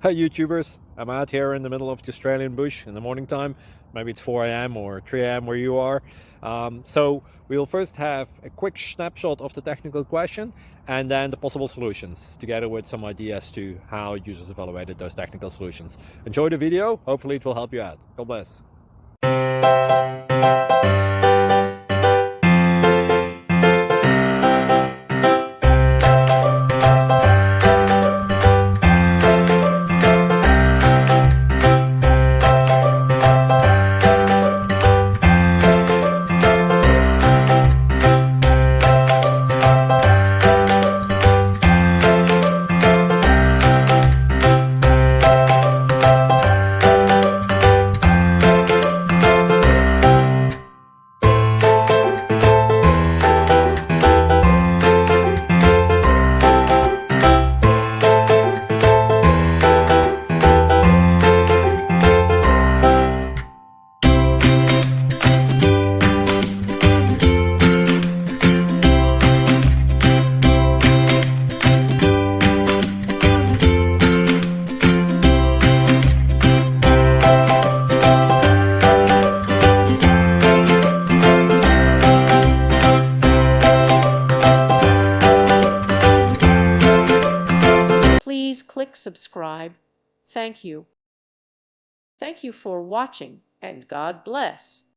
Hi YouTubers, I'm out here in the middle of the Australian bush in the morning time. Maybe it's 4 a.m. or 3 a.m. where you are. So we will first have a quick snapshot of the technical question and then the possible solutions, together with some ideas to how users evaluated those technical solutions. Enjoy the video, hopefully it will help you out. God bless. Please click subscribe. Thank you. Thank you for watching, and God bless.